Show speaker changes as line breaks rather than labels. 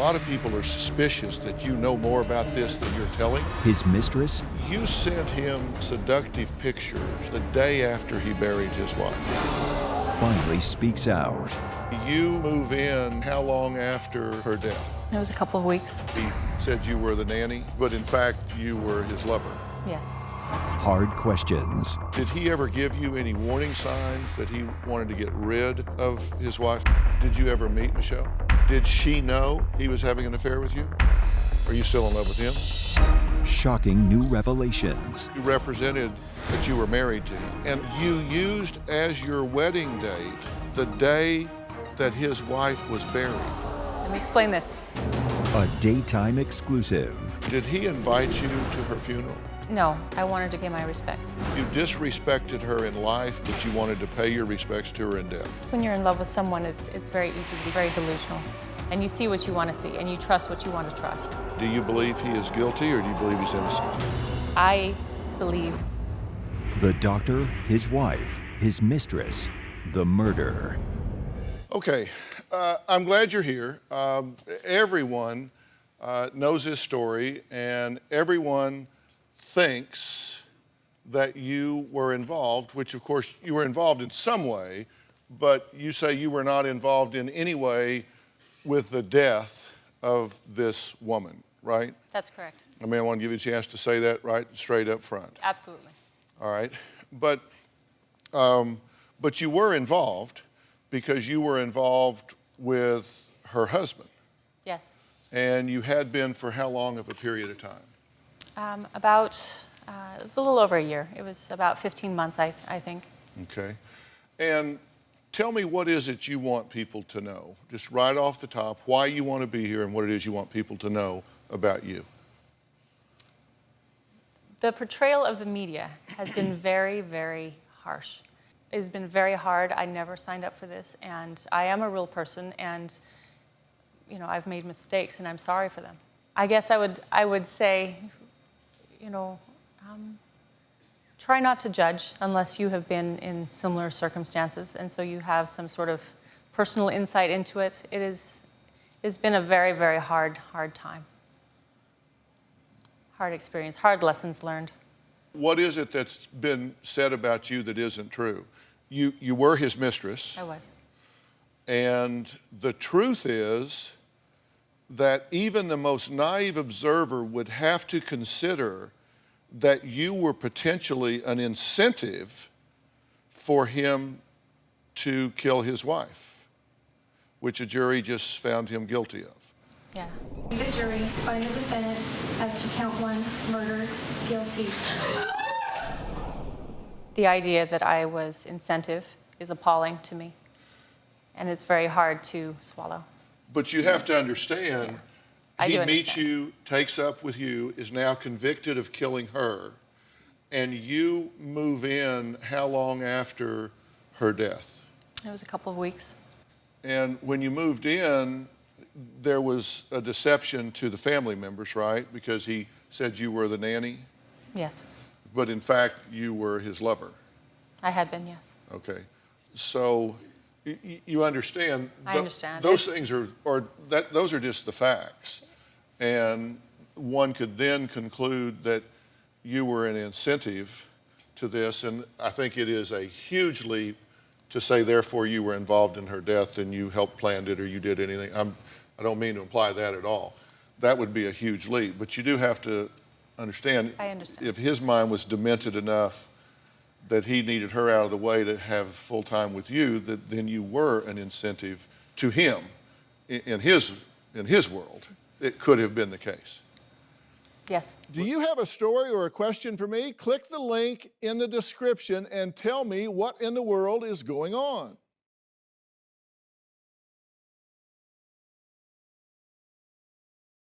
lot of people are suspicious that you know more about this than you're telling.
His mistress?
You sent him seductive pictures the day after he buried his wife.
Finally speaks out.
You move in how long after her death?
It was a couple of weeks.
He said you were the nanny, but in fact you were his lover.
Yes.
Hard questions.
Did he ever give you any warning signs that he wanted to get rid of his wife? Did you ever meet Michele? Did she know he was having an affair with you? Are you still in love with him?
Shocking new revelations.
You represented that you were married to him, and you used as your wedding date the day that his wife was buried.
Let me explain this.
A daytime exclusive.
Did he invite you to her funeral?
No, I wanted to get my respects.
You disrespected her in life, but you wanted to pay your respects to her in death.
When you're in love with someone, it's very easy to be very delusional. And you see what you want to see, and you trust what you want to trust.
Do you believe he is guilty, or do you believe he's innocent?
I believe.
The doctor, his wife, his mistress, the murder.
Okay, I'm glad you're here. Everyone knows this story, and everyone thinks that you were involved, which of course you were involved in some way, but you say you were not involved in any way with the death of this woman, right?
That's correct.
I mean, I want to give you a chance to say that right straight up front.
Absolutely.
All right, but you were involved because you were involved with her husband.
Yes.
And you had been for how long of a period of time?
It was a little over a year. It was about 15 months, I think.
Okay. And tell me, what is it you want people to know? Just right off the top, why you want to be here and what it is you want people to know about you.
The portrayal of the media has been very, very harsh. It has been very hard. I never signed up for this, and I am a real person, and you know, I've made mistakes, and I'm sorry for them. I guess I would say, you know, try not to judge unless you have been in similar circumstances, and so you have some sort of personal insight into it. It's been a very, very hard time. Hard experience, hard lessons learned.
What is it that's been said about you that isn't true? You were his mistress.
I was.
And the truth is that even the most naive observer would have to consider that you were potentially an incentive for him to kill his wife, which a jury just found him guilty of.
Yeah.
The jury find the defendant as to count 1, murder, guilty.
The idea that I was incentive is appalling to me, and it's very hard to swallow.
But you have to understand,
I
he
do
meets
understand.
you, takes up with you, is now convicted of killing her, and you move in how long after her death?
It was a couple of weeks.
And when you moved in, there was a deception to the family members, right? Because he said you were the nanny,
Yes.
but in fact, you were his lover.
I had been, yes.
Okay. So you understand.
I understand.
Those things those are just the facts. And one could then conclude that you were an incentive to this, and I think it is a huge leap to say, therefore, you were involved in her death and you helped plan it or you did anything. I don't mean to imply that at all. That would be a huge leap, but you do have to understand.
I understand.
If his mind was demented enough that he needed her out of the way to have full time with you, that then you were an incentive to him in his world. It could have been the case.
Yes.
Do you have a story or a question for me? Click the link in the description and tell me what in the world is going on.